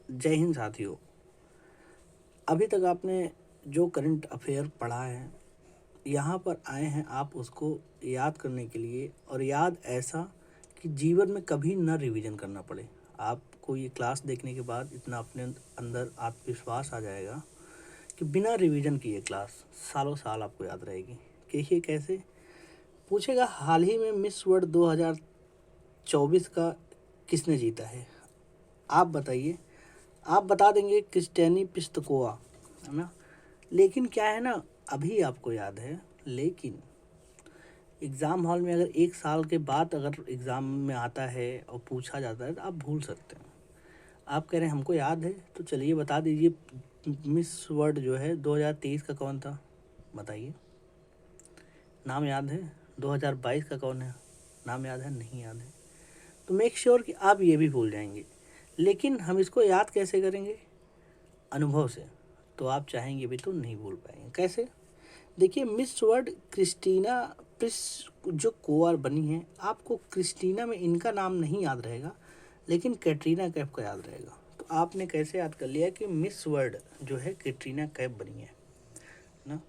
जय हिंद साथियों। अभी तक आपने जो करंट अफेयर पढ़ा है, यहाँ पर आए हैं आप उसको याद करने के लिए, और याद ऐसा कि जीवन में कभी न रिवीजन करना पड़े। आपको ये क्लास देखने के बाद इतना अपने अंदर आत्मविश्वास आ जाएगा कि बिना रिवीजन किए क्लास सालों साल आपको याद रहेगी। देखिए कैसे पूछेगा, हाल ही में मिस वर्ल्ड 2024 का किसने जीता है? आप बताइए। आप बता देंगे क्रिस्टियानी पिस्तकोवा, है ना। लेकिन क्या है ना, अभी आपको याद है, लेकिन एग्ज़ाम हॉल में अगर 1 साल के बाद अगर एग्ज़ाम में आता है और पूछा जाता है तो आप भूल सकते हैं। आप कह रहे हैं हमको याद है, तो चलिए बता दीजिए मिस वर्ल्ड जो है 2023 का कौन था? बताइए। नाम याद है? 2022 का कौन है? नाम याद है? नहीं याद है। तो मेक श्योर कि आप ये भी भूल जाएंगे। लेकिन हम इसको याद कैसे करेंगे? अनुभव से। तो आप चाहेंगे भी तो नहीं भूल पाएंगे। कैसे? देखिए, मिस वर्ल्ड क्रिस्टीना प्रिस जो कोआ बनी है, आपको क्रिस्टीना में इनका नाम नहीं याद रहेगा, लेकिन कैटरीना कैफ का याद रहेगा। तो आपने कैसे याद कर लिया कि मिस वर्ल्ड जो है कैटरीना कैफ बनी है ना।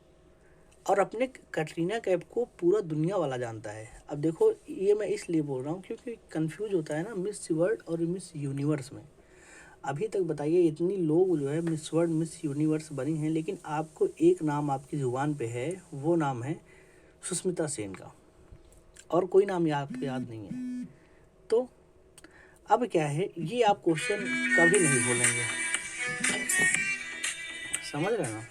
और अपने कैटरीना कैफ को पूरा दुनिया वाला जानता है। अब देखो, ये मैं इसलिए बोल रहा हूँ क्योंकि कंफ्यूज होता है ना मिस वर्ल्ड और मिस यूनिवर्स में। अभी तक बताइए, इतनी लोग जो है मिस वर्ल्ड मिस यूनिवर्स बनी हैं, लेकिन आपको एक नाम आपकी ज़ुबान पे है, वो नाम है सुष्मिता सेन का, और कोई नाम आपको याद नहीं है। तो अब क्या है, ये आप क्वेश्चन कभी नहीं भूलेंगे। समझ रहे हैं ना?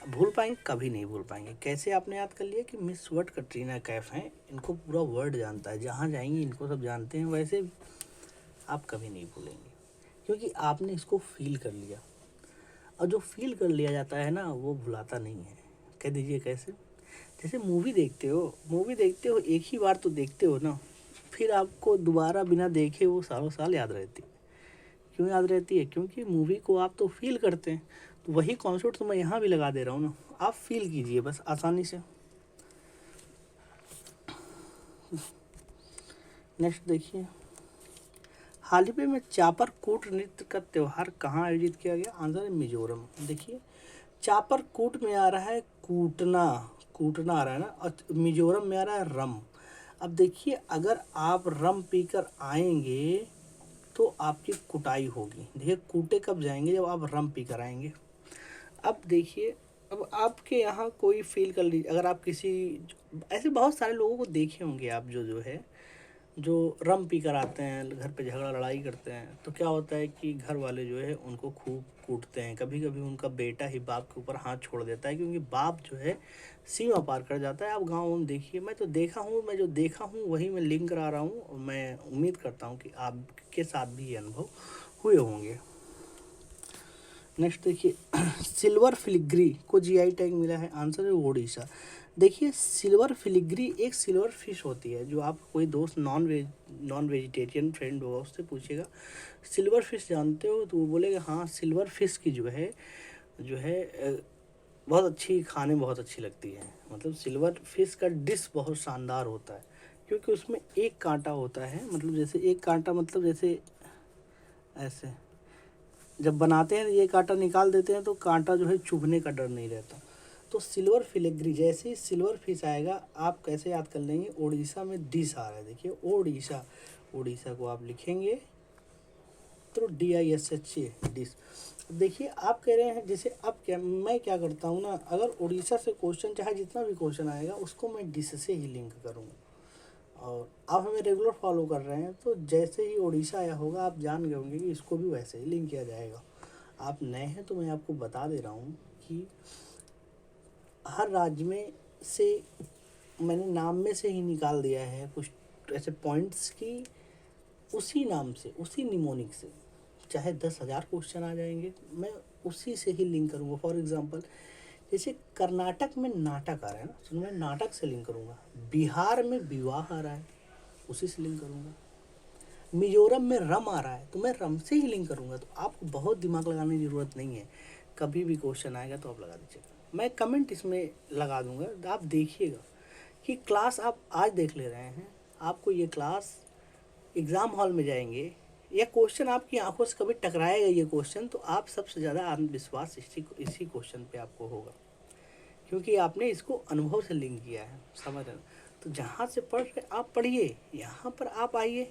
भूल पाएंगे? कभी नहीं भूल पाएंगे। कैसे आपने याद कर लिया कि मिस वर्ल्ड कैटरीना कैफ हैं, इनको पूरा वर्ल्ड जानता है, जहाँ जाएंगे इनको सब जानते हैं। वैसे आप कभी नहीं भूलेंगे क्योंकि आपने इसको फील कर लिया, और जो फील कर लिया जाता है ना वो भुलाता नहीं है। कह दीजिए कैसे? जैसे मूवी देखते हो एक ही बार तो देखते हो ना, फिर आपको दोबारा बिना देखे वो सालों साल याद रहती है। क्यों याद रहती है? क्योंकि मूवी को आप तो फील करते हैं। तो वही कॉन्सेप्ट तो मैं यहाँ भी लगा दे रहा हूँ ना, आप फील कीजिए बस आसानी से। नेक्स्ट देखिए, हाल ही में चापर कूट नृत्य का त्यौहार कहाँ आयोजित किया गया? आंसर है मिजोरम। देखिए, चापर कूट में आ रहा है कूटना, कूटना आ रहा है ना, और मिजोरम में आ रहा है रम। अब देखिए, अगर आप रम पीकर आएंगे तो आपकी कुटाई होगी। देखिए, कूटे कब जाएंगे? जब आप रम पीकर आएंगे। अब देखिए, अब आपके यहाँ कोई फील कर लीजिए, अगर आप किसी ऐसे बहुत सारे लोगों को देखे होंगे आप, जो है जो रम पी कर आते हैं, घर पे झगड़ा लड़ाई करते हैं, तो क्या होता है कि घर वाले जो है उनको खूब कूटते हैं। कभी कभी उनका बेटा ही बाप के ऊपर हाथ छोड़ देता है, क्योंकि बाप जो है सीमा पार कर जाता है। आप गाँव में देखिए, मैं तो देखा हूँ, मैं जो देखा हूँ वही मैं लिंक करा रहा हूँ, और मैं उम्मीद करता हूँ कि आपके साथ भी ये अनुभव हुए होंगे। नेक्स्ट देखिए, सिल्वर फिलिग्री को जीआई टैग मिला है। आंसर है ओडिशा। देखिए, सिल्वर फिलिग्री एक सिल्वर फिश होती है। जो आप कोई दोस्त नॉन वेजिटेरियन फ्रेंड होगा उससे पूछेगा सिल्वर फिश जानते हो, तो वो बोलेगा हाँ, सिल्वर फिश की जो है बहुत अच्छी, खाने में बहुत अच्छी लगती है। मतलब सिल्वर फिश का डिश बहुत शानदार होता है, क्योंकि उसमें एक कांटा होता है। मतलब जैसे एक कांटा, मतलब जैसे ऐसे जब बनाते हैं ये कांटा निकाल देते हैं तो कांटा जो है चुभने का डर नहीं रहता। तो सिल्वर फिलिग्री, जैसे ही सिल्वर फिश आएगा आप कैसे याद कर लेंगे? ओडिशा में डिश आ रहा है। देखिए, ओडिशा, ओडिशा को आप लिखेंगे तो DISH डिश। देखिए, आप कह रहे हैं जैसे, अब क्या मैं क्या करता हूँ ना, अगर उड़ीसा से क्वेश्चन चाहे जितना भी क्वेश्चन आएगा उसको मैं डिश से ही लिंक करूँगा। और आप हमें रेगुलर फॉलो कर रहे हैं, तो जैसे ही उड़ीसा आया होगा आप जान गए होंगे कि इसको भी वैसे ही लिंक किया जाएगा। आप नए हैं तो मैं आपको बता दे रहा हूँ कि हर राज्य में से मैंने नाम में से ही निकाल दिया है कुछ ऐसे पॉइंट्स की, उसी नाम से, उसी निमोनिक से चाहे 10,000 क्वेश्चन आ जाएंगे, मैं उसी से ही लिंक करूँगा। फॉर एग्जांपल, जैसे कर्नाटक में नाटक आ रहा है ना, तो मैं नाटक से लिंक करूँगा। बिहार में विवाह आ रहा है, उसी से लिंक करूँगा। मिजोरम में रम आ रहा है तो मैं रम से ही लिंक करूँगा। तो आपको बहुत दिमाग लगाने की ज़रूरत नहीं है। कभी भी क्वेश्चन आएगा तो आप लगा दीजिएगा, मैं कमेंट इसमें लगा दूँगा, आप देखिएगा कि क्लास आप आज देख ले रहे हैं। आपको ये क्लास एग्ज़ाम हॉल में जाएंगे ये क्वेश्चन आपकी आंखों से कभी टकराएगा ये क्वेश्चन, तो आप सबसे ज़्यादा आत्मविश्वास इसी क्वेश्चन पे आपको होगा, क्योंकि आपने इसको अनुभव से लिंक किया है, समझ रहे हो। तो जहाँ से पढ़ रहे आप पढ़िए, यहाँ पर आप आइए,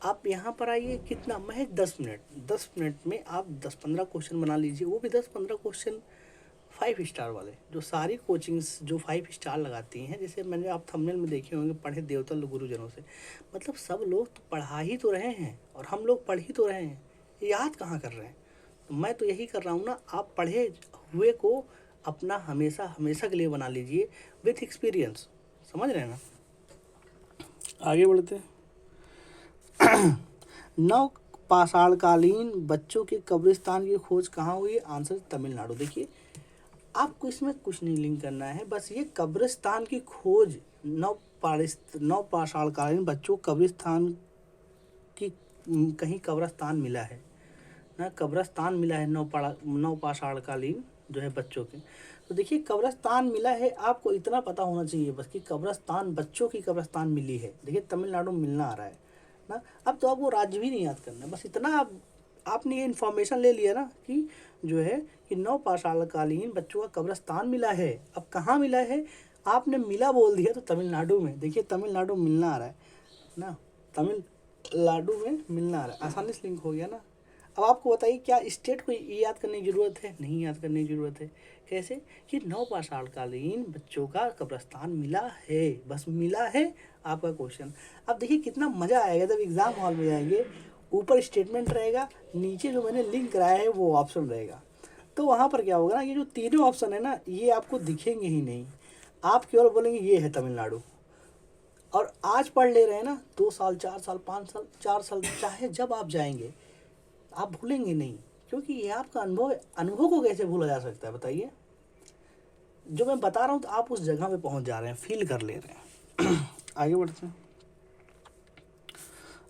आप यहाँ पर आइए, कितना महज 10 मिनट में आप 10-15 क्वेश्चन बना लीजिए, वो भी 10-15 क्वेश्चन 5 स्टार वाले। जो सारी कोचिंग्स जो 5 स्टार लगाती हैं, जैसे मैंने आप थंबनेल में देखे होंगे, पढ़े देवतल गुरुजनों से, मतलब सब लोग तो पढ़ा ही तो रहे हैं और हम लोग पढ़ ही तो रहे हैं, याद कहाँ कर रहे हैं। तो मैं तो यही कर रहा हूँ ना, आप पढ़े हुए को अपना हमेशा हमेशा के लिए बना लीजिए विथ एक्सपीरियंस, समझ रहे हैं ना। आगे बढ़ते हैं। नव पाषाणकालीन बच्चों के कब्रिस्तान की खोज कहाँ हुई? आंसर तमिलनाडु। देखिए आपको इसमें कुछ नहीं लिंक करना है, बस ये कब्रिस्तान की खोज नव पाषाणकालीन बच्चों को कब्रिस्तान की कहीं कब्रिस्तान मिला है ना, कब्रिस्तान मिला है नव पाषाणकालीन जो है बच्चों के। तो देखिए कब्रिस्तान मिला है, आपको इतना पता होना चाहिए बस कि कब्रिस्तान बच्चों की कब्रिस्तान मिली है। देखिए तमिलनाडु मिलना आ रहा है ना। अब तो आपको राज्य भी नहीं याद करना, बस इतना आपने ये इन्फॉर्मेशन ले लिया ना कि जो है कि नव पाषाणकालीन बच्चों का कब्रिस्तान मिला है। अब कहाँ मिला है, आपने मिला बोल दिया तो तमिलनाडु में। देखिए तमिलनाडु मिलना आ रहा है ना, तमिलनाडु में मिलना आ रहा है, आसानी से लिंक हो गया ना। अब आपको बताइए क्या स्टेट को याद करने की ज़रूरत है? नहीं याद करने की ज़रूरत है। कैसे कि नव पाषाणकालीन बच्चों का कब्रिस्तान मिला है, बस मिला है आपका क्वेश्चन। अब देखिए कितना मज़ा आएगा जब एग्ज़ाम हॉल में जाएंगे, ऊपर स्टेटमेंट रहेगा, नीचे जो मैंने लिंक कराया है वो ऑप्शन रहेगा। तो वहाँ पर क्या होगा ना, ये जो तीनों ऑप्शन है ना, ये आपको दिखेंगे ही नहीं, आप केवल बोलेंगे ये है तमिलनाडु। और आज पढ़ ले रहे हैं ना, 2 साल 4 साल 5 साल 4 साल चाहे जब आप जाएंगे आप भूलेंगे नहीं, क्योंकि ये आपका अनुभव है। अनुभव को कैसे भूला जा सकता है बताइए? जो मैं बता रहा हूँ तो आप उस जगह पे पहुँच जा रहे हैं, फील कर ले रहे हैं। आगे बढ़ते हैं,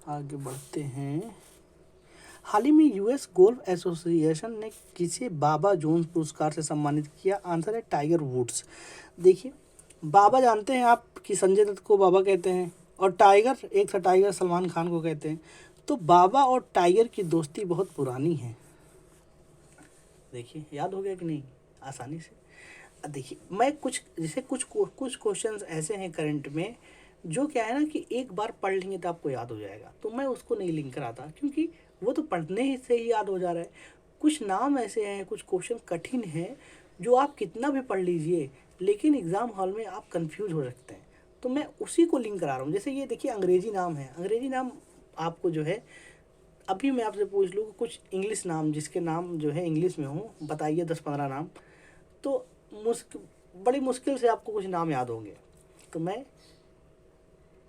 आगे बढ़ते हैं। हाल ही में यूएस गोल्फ एसोसिएशन ने किसे बाबा जोन्स पुरस्कार से सम्मानित किया? आंसर है टाइगर वुड्स। देखिए बाबा जानते हैं आप कि संजय दत्त को बाबा कहते हैं, और टाइगर एक था टाइगर सलमान खान को कहते हैं। तो बाबा और टाइगर की दोस्ती बहुत पुरानी है। देखिए याद हो गया कि नहीं आसानी से। देखिए मैं कुछ जैसे कुछ क्वेश्चंस ऐसे हैं करंट में जो क्या है ना कि एक बार पढ़ लेंगे तो आपको याद हो जाएगा, तो मैं उसको नहीं लिंक कराता, क्योंकि वो तो पढ़ने से ही याद हो जा रहा है। कुछ नाम ऐसे हैं, कुछ क्वेश्चन कठिन हैं जो आप कितना भी पढ़ लीजिए लेकिन एग्ज़ाम हॉल में आप कंफ्यूज हो सकते हैं, तो मैं उसी को लिंक करा रहा हूँ। जैसे ये देखिए अंग्रेजी नाम है, अंग्रेजी नाम आपको जो है, अभी मैं आपसे पूछ लूँ कुछ इंग्लिश नाम जिसके नाम जो है इंग्लिश में हो, बताइए 10-15 नाम, तो बड़ी मुश्किल से आपको कुछ नाम याद होंगे। तो मैं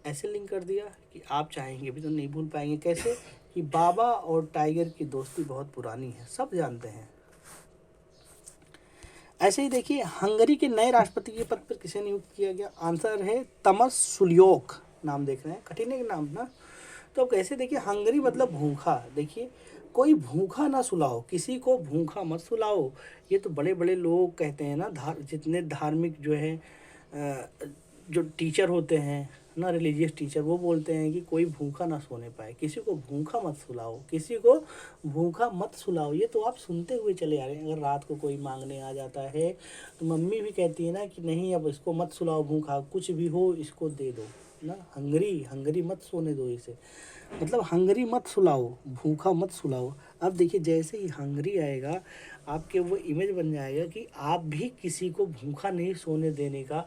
ऐसे लिंक कर दिया कि आप चाहेंगे भी तो नहीं भूल पाएंगे। कैसे कि बाबा और टाइगर की दोस्ती बहुत पुरानी है, सब जानते हैं। ऐसे ही देखिए हंगरी के नए राष्ट्रपति के पद पर किसे नियुक्त किया गया? आंसर है तमस सुल्योक। नाम देख रहे हैं, कठिन है नाम ना। तो अब कैसे देखिए, हंगरी मतलब भूखा। देखिए कोई भूखा ना सुलाओ, किसी को भूखा मत सुलाओ। ये तो बड़े बड़े लोग कहते हैं ना, जितने धार्मिक जो है जो टीचर होते हैं ना, रिलीजियस टीचर, वो बोलते हैं कि कोई भूखा ना सोने पाए, किसी को भूखा मत सुलाओ, किसी को भूखा मत सुलाओ। ये तो आप सुनते हुए चले आ रहे हैं। अगर रात को कोई मांगने आ जाता है तो मम्मी भी कहती है ना कि नहीं अब इसको मत सुलाओ भूखा, कुछ भी हो इसको दे दो ना। हंगरी मत सोने दो इसे, मतलब हंगरी मत सुलाओ, भूखा मत सुलाओ। अब देखिए जैसे ही हंगरी आएगा आपके वो इमेज बन जाएगा कि आप भी किसी को भूखा नहीं सोने देने का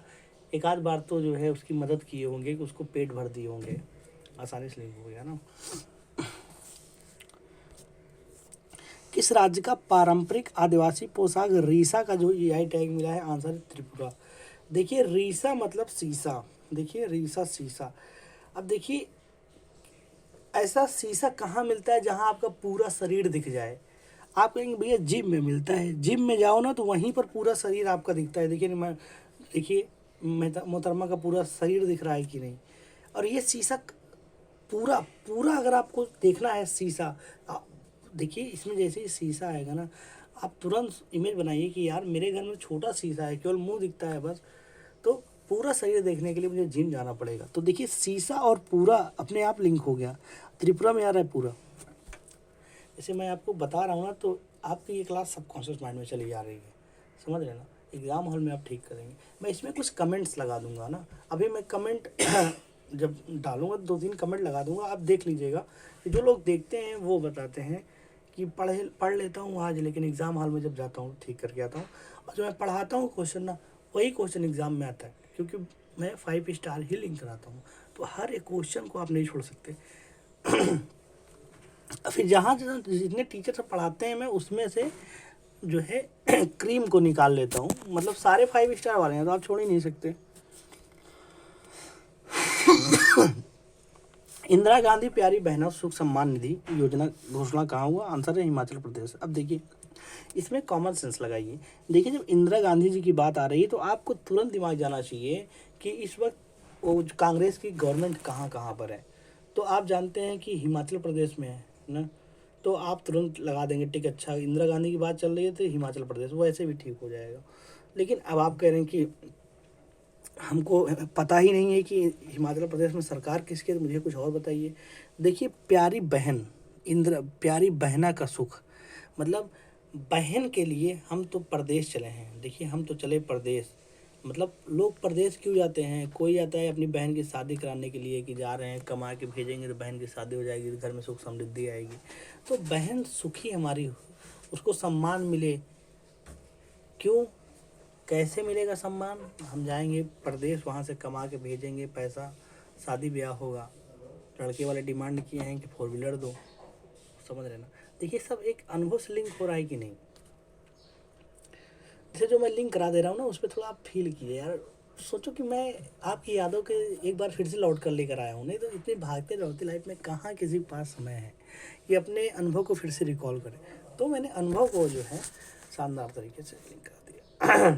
एक आध बार तो जो है उसकी मदद किए होंगे, कि उसको पेट भर दिए होंगे। आसानी से लिंक हो गया ना। किस राज्य का पारंपरिक आदिवासी पोशाक रीसा का जो EI टैग मिला है? आंसर है त्रिपुरा। देखिए रीसा मतलब शीशा, देखिए रीसा शीशा। अब देखिए ऐसा शीशा कहाँ मिलता है जहाँ आपका पूरा शरीर दिख जाए? आप कहेंगे भैया जिम में मिलता है, जिम में जाओ ना तो वहीं पर पूरा शरीर आपका दिखता है। देखिए मोहतरमा का पूरा शरीर दिख रहा है कि नहीं। और ये शीशा पूरा पूरा अगर आपको देखना है शीशा, देखिए इसमें जैसे ही शीशा आएगा ना, आप तुरंत इमेज बनाइए कि यार मेरे घर में छोटा शीशा है, केवल मुंह दिखता है बस, तो पूरा शरीर देखने के लिए मुझे जिम जाना पड़ेगा। तो देखिए शीशा और पूरा अपने आप लिंक हो गया। त्रिपुरा में आ रहा है पूरा। जैसे मैं आपको बता रहा हूँ ना, तो आपकी ये क्लास सबकॉन्शियस माइंड में चली जा रही है, समझ रहे हैं ना। एग्ज़ाम हॉल में आप ठीक करेंगे। मैं इसमें कुछ कमेंट्स लगा दूंगा ना, अभी मैं कमेंट जब डालूंगा 2-3 कमेंट लगा दूंगा, आप देख लीजिएगा कि जो लोग देखते हैं वो बताते हैं कि पढ़ लेता हूँ आज, लेकिन एग्ज़ाम हॉल में जब जाता हूँ ठीक करके आता हूँ, और जो मैं पढ़ाता हूँ क्वेश्चन ना, वही क्वेश्चन एग्ज़ाम में आता है, क्योंकि मैं 5 स्टार ही लिंक कराता हूँ। तो हर एक क्वेश्चन को आप नहीं छोड़ सकते। फिर जहाँ जितने टीचर से पढ़ाते हैं मैं उसमें से जो है क्रीम को निकाल लेता हूँ, मतलब सारे 5 स्टार वाले हैं तो आप छोड़ ही नहीं सकते। इंदिरा गांधी प्यारी बहनों सुख सम्मान निधि योजना घोषणा कहाँ हुआ? आंसर है हिमाचल प्रदेश। अब देखिए इसमें कॉमन सेंस लगाइए। देखिए जब इंदिरा गांधी जी की बात आ रही है तो आपको तुरंत दिमाग जाना चाहिए कि इस वक्त वो कांग्रेस की गवर्नमेंट कहाँ कहाँ पर है। तो आप जानते हैं कि हिमाचल प्रदेश में है ना, तो आप तुरंत लगा देंगे टिक। अच्छा, इंदिरा गांधी की बात चल रही है तो हिमाचल प्रदेश, वो ऐसे भी ठीक हो जाएगा। लेकिन अब आप कह रहे हैं कि हमको पता ही नहीं है कि हिमाचल प्रदेश में सरकार किसकी है, तो मुझे कुछ और बताइए। देखिए प्यारी बहन, प्यारी बहना का सुख, मतलब बहन के लिए हम तो प्रदेश चले हैं। देखिए हम तो चले प्रदेश, मतलब लोग प्रदेश क्यों जाते हैं? कोई जाता है अपनी बहन की शादी कराने के लिए, कि जा रहे हैं कमा के भेजेंगे तो बहन की शादी हो जाएगी तो घर में सुख समृद्धि आएगी। तो बहन सुखी हमारी, उसको सम्मान मिले। क्यों, कैसे मिलेगा सम्मान? हम जाएंगे प्रदेश, वहाँ से कमा के भेजेंगे पैसा, शादी ब्याह होगा। लड़के वाले डिमांड किए हैं कि 4 व्हीलर दो, समझ रहे ना। देखिए सब एक अनुभव से लिंक हो रहा है कि नहीं। जैसे जो मैं लिंक करा दे रहा हूँ ना, उस पर थोड़ा आप फील कीजिए यार। सोचो कि मैं आपकी यादों के एक बार फिर से लौट कर लेकर आया हूँ। नहीं तो इतनी भागते दौड़ती लाइफ में कहाँ किसी के पास समय है ये अपने अनुभव को फिर से रिकॉल करें। तो मैंने अनुभव को जो है शानदार तरीके से लिंक करा दिया।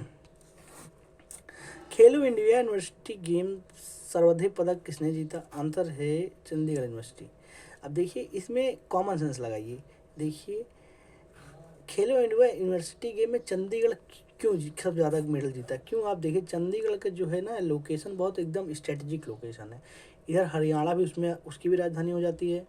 खेलो इंडिया यूनिवर्सिटी गेम सर्वाधिक पदक किसने जीता? आंसर है चंडीगढ़ यूनिवर्सिटी। अब देखिए इसमें कॉमन सेंस लगाइए। देखिए खेलो इंडिया यूनिवर्सिटी गेम में चंडीगढ़ क्यों सबसे ज़्यादा मेडल जीता? क्यों? आप देखिए चंडीगढ़ का जो है ना लोकेशन बहुत एकदम स्ट्रेटजिक लोकेशन है। इधर हरियाणा भी उसमें उसकी भी राजधानी हो जाती है,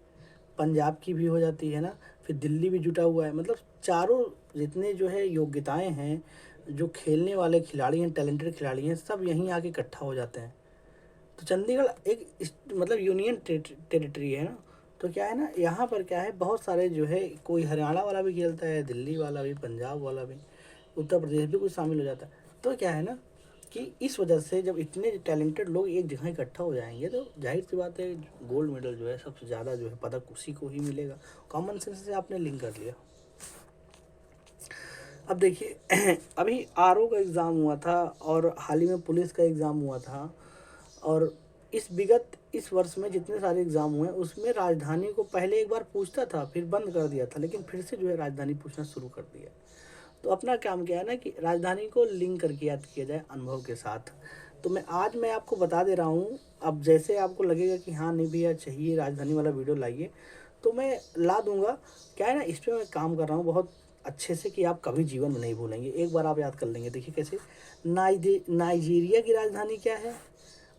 पंजाब की भी हो जाती है ना, फिर दिल्ली भी जुटा हुआ है। मतलब चारों जितने जो है योग्यताएं हैं, जो खेलने वाले खिलाड़ी हैं, टैलेंटेड खिलाड़ी हैं, सब यहीं आके इकट्ठा हो जाते हैं। तो चंडीगढ़ एक मतलब यूनियन टेरिटरी है ना, तो क्या है ना यहाँ पर क्या है, बहुत सारे जो है कोई हरियाणा वाला भी खेलता है, दिल्ली वाला भी, पंजाब वाला भी, उत्तर प्रदेश भी कुछ शामिल हो जाता है। तो क्या है ना कि इस वजह से जब इतने टैलेंटेड लोग एक जगह इकट्ठा हो जाएंगे तो जाहिर सी बात है गोल्ड मेडल जो है सबसे ज़्यादा जो है पदक उसी को ही मिलेगा। कॉमन सेंस से आपने लिंक कर लिया। अब देखिए अभी आरओ का एग्ज़ाम हुआ था और हाल ही में पुलिस का एग्ज़ाम हुआ था, और इस वर्ष में जितने सारे एग्ज़ाम हुए उसमें राजधानी को पहले एक बार पूछता था, फिर बंद कर दिया था, लेकिन फिर से जो है राजधानी पूछना शुरू कर दिया। तो अपना काम क्या है ना कि राजधानी को लिंक करके याद किया जाए अनुभव के साथ। तो मैं आपको बता दे रहा हूँ। अब जैसे आपको लगेगा कि हाँ नहीं भैया चाहिए राजधानी वाला वीडियो लाइए, तो मैं ला दूंगा। क्या है ना, इस पर मैं काम कर रहा हूँ बहुत अच्छे से कि आप कभी जीवन में नहीं भूलेंगे, एक बार आप याद कर लेंगे। देखिए कैसे, नाइजीरिया की राजधानी क्या है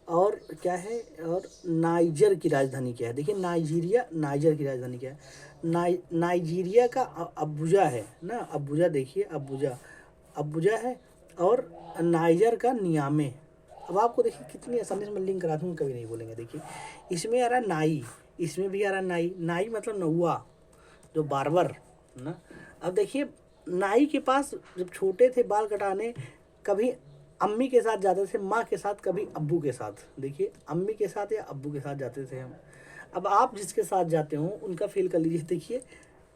और क्या है, और नाइजर की राजधानी क्या है। देखिए नाइजर की राजधानी क्या है। नाइजीरिया का अबुजा है ना, अबुजा, देखिए अबुजा है, और नाइजर का नियामे। अब आपको देखिए कितनी आसानी से मैं लिंक करा दूँ, कभी नहीं बोलेंगे। देखिए इसमें आ रहा नाई, इसमें भी आ रहा नाई। नाई मतलब नौआ, जो बार्बर ना। अब देखिए नाई के पास जब छोटे थे बाल कटाने, कभी अम्मी के साथ जाते थे, माँ के साथ, कभी अब्बू के साथ। देखिए अम्मी के साथ या अब्बू के साथ जाते थे हम। अब आप जिसके साथ जाते हो उनका फील कर लीजिए। देखिए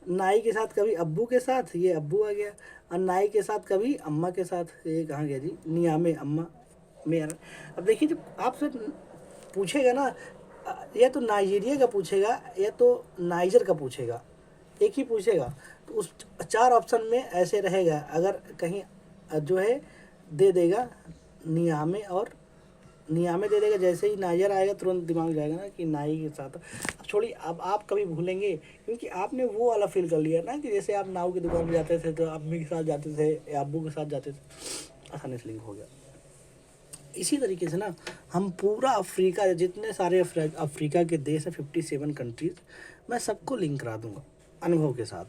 नाई के साथ कभी अब्बू के साथ, ये अब्बू आ गया, और नाई के साथ कभी अम्मा के साथ, ये कहाँ गया जी, नियामे अम्मा में आ रहा। अब देखिए जब आपसे पूछेगा ना, या तो नाइजीरिया का पूछेगा या तो नाइजर का पूछेगा, एक ही पूछेगा। तो उस 4 ऑप्शन में ऐसे रहेगा, अगर कहीं जो है दे देगा नियामे, और नियामे दे देगा, जैसे ही नाइजर आएगा तुरंत दिमाग जाएगा ना कि नाई के साथ। अब छोड़िए, अब आप कभी भूलेंगे क्योंकि आपने वो वाला फील कर लिया ना कि जैसे आप नाऊ की दुकान पर जाते थे तो अम्मी के साथ जाते थे या अब्बू के साथ जाते थे, आसानी से लिंक हो गया। इसी तरीके से ना हम पूरा अफ्रीका, जितने सारे अफ्रीका के देश है 57 कंट्रीज, मैं सबको लिंक करा दूंगा। अनुभव के साथ।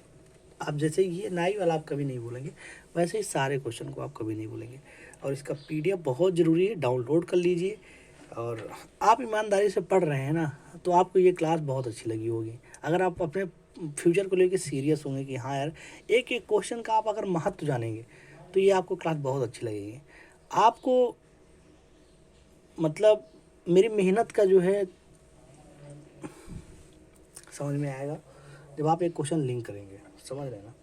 आप जैसे ये नाई वाला आप कभी नहीं भूलेंगे, वैसे ही सारे क्वेश्चन को आप कभी नहीं भूलेंगे। और इसका पीडीएफ बहुत ज़रूरी है, डाउनलोड कर लीजिए। और आप ईमानदारी से पढ़ रहे हैं ना, तो आपको ये क्लास बहुत अच्छी लगी होगी। अगर आप अपने फ्यूचर को लेकर सीरियस होंगे कि हाँ यार, एक एक क्वेश्चन का आप अगर महत्व जानेंगे, तो ये आपको क्लास बहुत अच्छी लगेगी। आपको मतलब मेरी मेहनत का जो है समझ में आएगा जब आप एक क्वेश्चन लिंक करेंगे, समझ रहे हैं ना।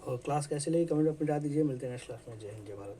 और क्लास कैसे लगी कमेंट में बता दीजिए। मिलते हैं नेक्स्ट क्लास में। जय हिंद, जय भारत।